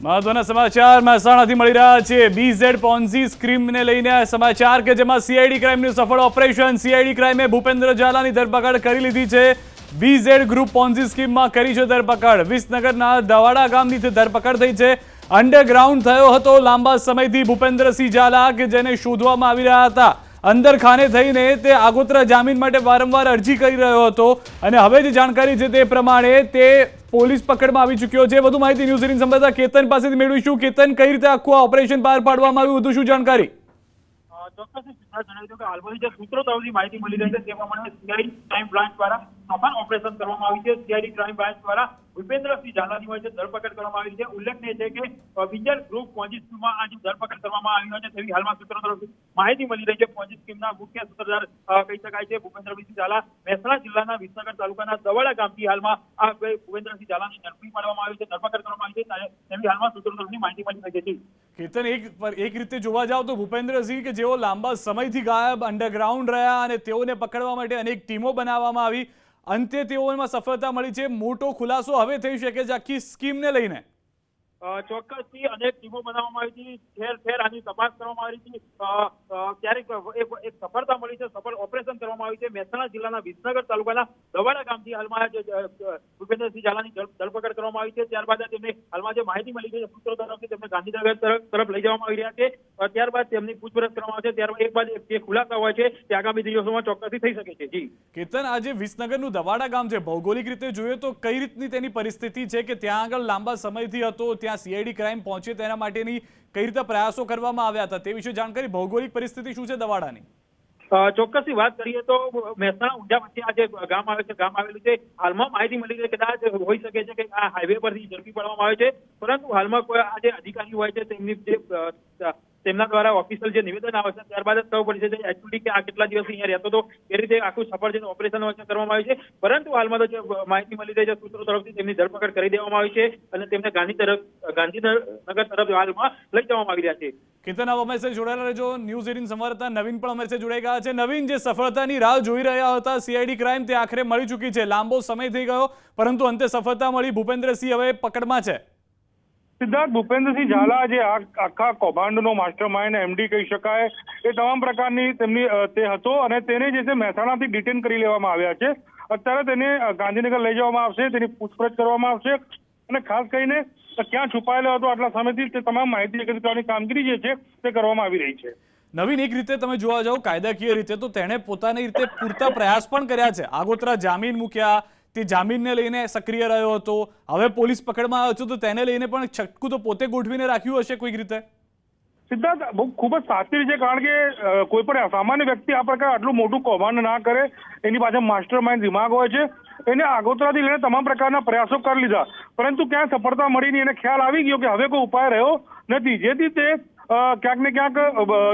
મહત્વના સમાચાર મહેસાણાથી મળી રહ્યા છે। બીઝેડ પોન્ઝી સ્કીમને લઈને સમાચાર કે જેમાં સીઆઈડી ક્રાઇમનું સફળ ઓપરેશન। સીઆઈડી ક્રાઇમે ભૂપેન્દ્ર ઝાલાની ધરપકડ કરી લીધી છે। બીઝેડ ગ્રુપ પોન્ઝી સ્કીમમાં કરી છે ધરપકડ। વિસનગરના દવાડા ગામની ધરપકડ થઈ છે। અંડરગ્રાઉન્ડ થયો હતો લાંબા સમયથી ભૂપેન્દ્રસિંહ ઝાલા કે જેને શોધવામાં આવી રહ્યા હતા। અંદર ખાને થઈને તે આગોતરા જામીન માટે વારંવાર અરજી કરી રહ્યો હતો અને હવે જે જાણકારી છે તે પ્રમાણે તે પોલીસ પકડમાં આવી ચૂક્યો છે। વધુ માહિતી ન્યૂઝ 18 સંવાદદાતા કેતન પાસેથી મેળવીશું। કેતન, કઈ રીતે આખું આ ઓપરેશન પાર પાડવામાં આવ્યું, વધુ શું જાણકારી? ચોક્કસથી જણાવી દઉં કે હાલમાં જે સૂત્રો તરફથી માહિતી મળી રહી છે તે પ્રમાણે સીઆઈડી ક્રાઇમ બ્રાન્ચ દ્વારા સફળ ઓપરેશન કરવામાં આવ્યું છે। સીઆઈડી ક્રાઇમ બ્રાન્ચ દ્વારા ભૂપેન્દ્રસિંહ ઝાલાની હોય છે ધરપકડ કરવામાં આવી છે। ઉલ્લેખનીય છે કે બીજેડ ગ્રુપ પોન્ઝી સ્કીમમાં આજે ધરપકડ કરવામાં આવી હોય છે તેવી હાલમાં સૂત્રો તરફથી માહિતી મળી રહી છે। પોન્ઝી સ્કીમના મુખ્ય સૂત્રધાર કહી શકાય છે ભૂપેન્દ્રસિંહ ઝાલા મહેસાણા જિલ્લાના વિસનગર તાલુકાના દવાડા ગામથી હાલમાં આ ભૂપેન્દ્રસિંહ ઝાલાની ઝડપી પાડવામાં આવી છે, ધરપકડ કરવામાં આવી છે તેવી હાલમાં સૂત્રો તરફથી માહિતી મળી રહી છે। કેતન, એક રીતે જોવા જાવ તો ભૂપેન્દ્રસિંહ કે જેઓ લાંબા સમયથી ગાયબ અંડરગ્રાઉન્ડ રહ્યા અને તેઓને પકડવા માટે અનેક ટીમો બનાવવામાં આવી, અંતે તેઓમાં સફળતા મળી છે। મોટો ખુલાસો હવે થઈ શકે છે આખી સ્કીમને લઈને? ચોક્કસથી અનેક ટીમો બનાવવામાં આવી હતી, ઠેર ઠેર આની તપાસ કરવામાં આવી હતી, ક્યારેક એક સફળતા મળી છે, સફળ ઓપરેશન કરવામાં આવ્યું છે। મહેસાણા જિલ્લાના વિસનગર તાલુકાના દવાડા ગામથી હાલમાં ભૂપેન્દ્રસિંહ ઝાલાની ધરપકડ કરવામાં આવી છે। ત્યારબાદ તેમને હાલમાં જે માહિતી મળી છે સૂત્રો તરફથી તેમને ગાંધીનગર તરફ લઈ જવામાં આવી રહ્યા છે। ત્યારબાદ તેમની પૂછપરછ કરવામાં આવશે, ત્યારબાદ એક બાદ જે ખુલાસા હોય છે તે આગામી દિવસોમાં ચોક્કસથી થઈ શકે છે। જી કેતન, આજે વિસનગરનું દવાડા ગામ છે, ભૌગોલિક રીતે જોઈએ તો કઈ રીતની તેની પરિસ્થિતિ છે કે ત્યાં આગળ લાંબા સમયથી હતો, ત્યાં સીઆઈડી ક્રાઇમ પહોંચે તેના માટેની કઈ રીતે પ્રયાસો કરવામાં આવ્યા હતા તે વિશે જાણકારી? ભૌગોલિક પરિસ્થિતિ શું છે દવાડાની? ચોક્કસથી વાત કરીએ તો મહેસાણા ઊંઝા વચ્ચે આ જે ગામ આવે છે, ગામ આવેલું છે, હાલમાં માહિતી મળી છે કદાચ હોઈ શકે છે કે આ હાઈવે પરથી ઝડપી પાડવામાં આવે છે, પરંતુ હાલમાં કોઈ આ જે અધિકારી હોય છે તેમના દ્વારા ઓફિશિયલ જે નિવેદન આવે છે ત્યારબાદ જ ખબર પડી છે એકચ્યુઅલી કે આ કેટલા દિવસ અહીંયા રહેતો હતો, એ રીતે આખું સફળ જે ઓપરેશન કરવામાં આવ્યું છે। પરંતુ હાલમાં તો જે માહિતી મળી રહી છે સૂત્રો તરફથી તેમની ધરપકડ કરી દેવામાં આવી છે અને તેમને ગાંધીનગર તરફ હાલમાં લઈ જવામાં આવી રહ્યા છે। કેતન, આપ અમારી સાથે જોડાયેલા રહેજો। ન્યૂઝ 18 સંવાદદાતા નવીન પણ અમારી સાથે જોડાઈ ગયા છે। નવીન, જે સફળતાની રાહ જોઈ રહ્યા હતા સીઆઈડી ક્રાઇમ, તે આખરે મળી ચૂકી છે। લાંબો સમય થઈ ગયો પરંતુ અંતે સફળતા મળી, ભૂપેન્દ્રસિંહ હવે પકડમાં છે। સિદ્ધાર્થ, ભૂપેન્દ્રસિંહ ઝાલા જે આખા કૌભાંડનો માસ્ટર માઇન્ડ એમડી કહી શકાય, એ તમામ પ્રકારની તેમની તે હતો અને તેને જે છે મહેસાણાથી ડિટેન કરી લેવામાં આવ્યા છે। અત્યારે તેને ગાંધીનગર લઈ જવામાં આવશે, તેની પૂછપરછ કરવામાં આવશે અને ખાસ કરીને ક્યાં છુપાયેલો હતો આટલા સમયથી તે તમામ માહિતી એકત્રિત કરવાની કામગીરી જે છે તે કરવામાં આવી રહી છે। નવીન, એક રીતે તમે જોવા જાઓ કાયદાકીય રીતે તો તેણે પોતાની રીતે પૂરતા પ્રયાસ પણ કર્યા છે। આગોતરા જામીન મૂક્યા, તે જામીનને લઈને સક્રિય રહ્યો હતો, હવે પોલીસ પકડમાં આવ્યો છે તો તેને લઈને પણ છટકું તો પોતે ગોઠવીને રાખ્યું હશે કોઈક રીતે? સિદ્ધાર્થ, ખૂબ જ સાચી છે, કારણ કે કોઈ પણ સામાન્ય વ્યક્તિ આ પ્રકાર આટલું મોટું કૌભાંડ ના કરે, એની પાસે માસ્ટર માઇન્ડ દિમાગ હોય છે, એને આગોતરાથી લઈને તમામ પ્રકારના પ્રયાસો કરી લીધા, પરંતુ ક્યાં સફળતા મળી નહીં, એને ખ્યાલ આવી ગયો કે હવે કોઈ ઉપાય રહ્યો નથી, જેથી તે ક્યાંક ને ક્યાંક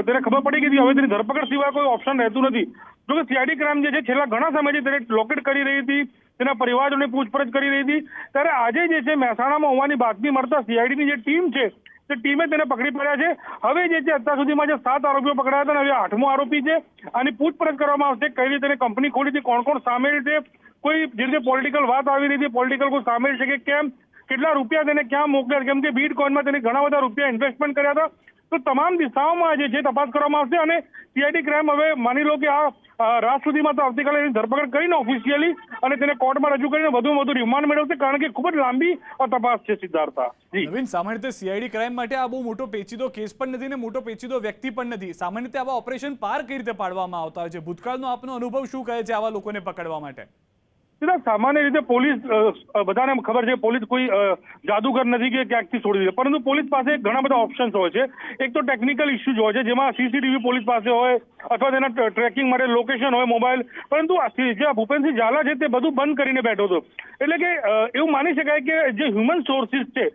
તેને ખબર પડી ગઈ હવે તેની ધરપકડ સિવાય કોઈ ઓપ્શન રહેતું નથી। જો કે સીઆઈડી ક્રાઇમ જે છે છેલ્લા ઘણા સમયથી તેને લોકેટ કરી રહી હતી, તેના પરિવારોની પૂછપરછ કરી રહી હતી, ત્યારે આજે જે છે મહેસાણામાં હોવાની બાતમી મળતા સીઆઈડીની જે ટીમ છે તે ટીમે તેને પકડી પડ્યા છે। હવે જે છે અત્યાર સુધીમાં જે 7 આરોપીઓ પકડાયા હતા, હવે 8મો આરોપી છે। આની પૂછપરછ કરવામાં આવશે, કઈ રીતે તેને કંપની ખોલી હતી, કોણ કોણ સામેલ છે, કોઈ જે રીતે પોલિટિકલ વાત આવી રહી હતી, પોલિટિકલ કોઈ સામેલ છે કે કેમ, કેટલા રૂપિયા તેને ક્યાં મોકલ્યા, કેમ કે બીટકોઇનમાં તેને ઘણા બધા રૂપિયા ઇન્વેસ્ટમેન્ટ કર્યા હતા। તો તમામ દિશાઓમાં જે છે તપાસ કરવામાં આવશે અને સીઆઈડી ક્રાઇમ હવે માની લો કે આ રાત સુધીમાં તો આવતીકાલે એની ધરપકડ કરીને ઓફિશિયલી અને તેને કોર્ટમાં રજૂ કરીને વધુ રિમાન્ડ મેળવશે, કારણ કે ખૂબ જ લાંબી તપાસ છે। સિદ્ધાર્થા જી, નવીન, સામાન્ય રીતે સીઆઈડી ક્રાઇમ માટે આ બહુ મોટો પેચીદો કેસ પણ નથી ને મોટો પેચીદો વ્યક્તિ પણ નથી। સામાન્ય રીતે આવા ઓપરેશન પાર કઈ રીતે પાડવામાં આવતા હોય છે? ભૂતકાળનો આપનો અનુભવ શું કહે છે આવા લોકોને પકડવા માટે? સામાન્ય રીતે પોલીસ, બધાને ખબર છે પોલીસ કોઈ જાદુગર નથી કે ક્યાંકથી છોડી દે, પરંતુ પોલીસ પાસે ઘણા બધા ઓપ્શન્સ હોય છે। એક તો ટેકનિકલ ઇસ્યુઝ હોય છે, જેમાં સીસીટીવી પોલીસ પાસે હોય અથવા તેના ટ્રેકિંગ માટે લોકેશન હોય મોબાઈલ, પરંતુ જે ભૂપેન્દ્રસિંહ ઝાલા છે તે બધું બંધ કરીને બેઠો હતો, એટલે કે એવું માની શકાય કે જે હ્યુમન સોર્સિસ છે,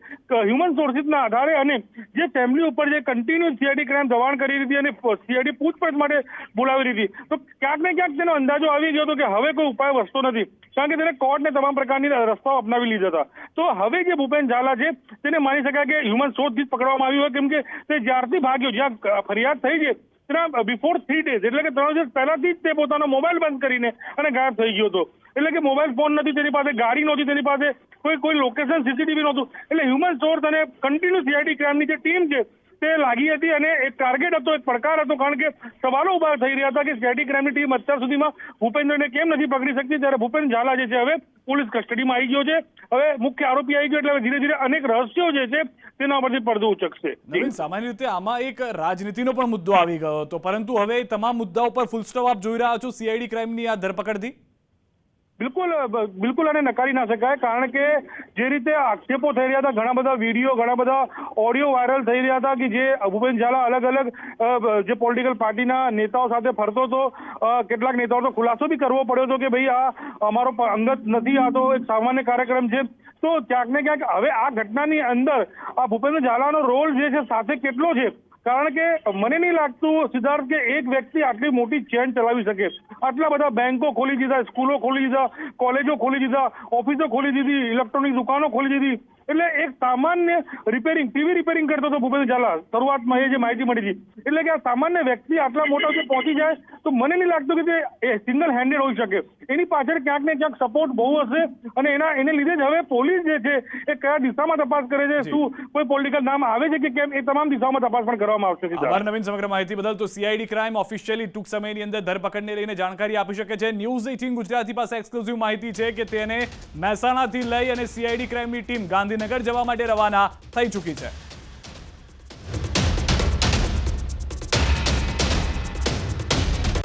હ્યુમન સોર્સિસના આધારે અને જે ફેમિલી ઉપર જે કન્ટિન્યુઅસ સીઆઈડી ક્રાઇમ દબાણ કરી રહી હતી અને સીઆઈડી પૂછપરછ માટે બોલાવી રહી હતી, તો ક્યાંક ને ક્યાંક તેનો અંદાજો આવી ગયો હતો કે હવે કોઈ ઉપાય વધતો નથી, કારણ કે તેને કોર્ટને તમામ પ્રકારની રસ્તાઓ અપનાવી લીધા હતા। તો હવે જે ભૂપેન ઝાલા છે તેને માની શકાય કે હ્યુમન સોર્સથી પકડવામાં આવ્યું હોય, કેમ કે તે જ્યારથી ભાગ્યો, જ્યાં ફરિયાદ થઈ છે તેના બિફોર 3 days એટલે કે 3 દિવસ પહેલાથી જ તે પોતાનો મોબાઈલ બંધ કરીને અને ગાયબ થઈ ગયો હતો। એટલે કે મોબાઈલ ફોન નથી તેની પાસે, ગાડી નહોતી તેની પાસે, કોઈ લોકેશન સીસીટીવી નહોતું. એટલે હ્યુમન સોર્સ અને કન્ટિન્યુ સીઆઈડી ક્રાઇમની જે ટીમ છે તે લાગી હતી અને એક ટાર્ગેટ હતો, એક પડકાર હતો, કારણ કે સવાલો ઉભા થઈ રહ્યા હતા કે સીઆઈડી ક્રાઇમની ટીમ અત્યાર સુધીમાં ભૂપેન્દ્રને કેમ નથી પકડી શકતી, ત્યારે ભૂપેન્દ્ર ઝાલા જે છે હવે પોલીસ કસ્ટડીમાં આવી ગયો છે. હવે મુખ્ય આરોપી આવી ગયો એટલે હવે ધીરે ધીરે અનેક રહસ્યો જે છે તેના પરથી પડદો ઉચકશે. નવીન, સામાન્ય રીતે આમાં એક રાજનીતિનો પણ મુદ્દો આવી ગયો હતો, પરંતુ હવે એ તમામ મુદ્દાઓ પર ફૂલ સ્ટોપ આપ જોઈ રહ્યા છો સીઆઈડી ક્રાઇમની આ ધરપકડથી? બિલકુલ આને નકારી ના શકાય, કારણ કે જે રીતે આક્ષેપો થઈ રહ્યા હતા, ઘણા બધા વિડીયો, ઘણા બધા ઓડિયો વાયરલ થઈ રહ્યા હતા કે જે ભૂપેન્દ્ર ઝાલા અલગ અલગ જે પોલિટિકલ પાર્ટીના નેતાઓ સાથે ફરતો હતો, કેટલાક નેતાઓ ખુલાસો બી કરવો પડ્યો હતો કે ભાઈ આ અમારો અંગત નથી, આ તો એક સામાન્ય કાર્યક્રમ છે. તો ક્યાંક ને ક્યાંક હવે આ ઘટનાની અંદર આ ભૂપેન્દ્ર ઝાલાનો રોલ જે છે સાથે કેટલો છે, કારણ કે મને નહીં લાગતું સિદ્ધાર્થ કે એક વ્યક્તિ આટલી મોટી ચેન ચલાવી શકે. આટલા બધા બેંકો ખોલી દીધા, સ્કૂલો ખોલી દીધા, કોલેજો ખોલી દીધા, ઓફિસો ખોલી દીધી, ઇલેક્ટ્રોનિક દુકાનો ખોલી દીધી. એટલે એક સામાન્ય રિપેરિંગ, ટીવી રિપેરિંગ કરતો હતો ભૂપેન્દ્ર ઝાલા, શરૂઆતમાં એ જે માહિતી મળી હતી. એટલે કે આ સામાન્ય વ્યક્તિ આટલા મોટા જો પહોંચી જાય તો મને નહીં લાગતું કે તે સિંગલ હેન્ડેડ હોઈ શકે. એની પાછળ ક્યાંક ને ક્યાંક સપોર્ટ બહુ હશે અને એને લીધે જ હવે પોલીસ જે છે એ કયા દિશામાં તપાસ કરે છે, શું કોઈ પોલિટિકલ નામ આવે છે કે કેમ, એ તમામ દિશામાં તપાસ પણ કરવામાં આવશે. આભાર નવીન સમગ્ર માહિતી બદલ. તો સીઆઈડી ક્રાઇમ ઓફિશિયલી ટૂંક સમયની અંદર ધરપકડને લઈને જાણકારી આપી શકે છે. ન્યૂઝ 18 ગુજરાતી પાસે એક્સક્લુઝિવ માહિતી છે કે તેને મહેસાણાથી લઈ અને સીઆઈડી ક્રાઇમની ટીમ ગાંધીનગર જવા માટે રવાના થઈ ચૂકી છે.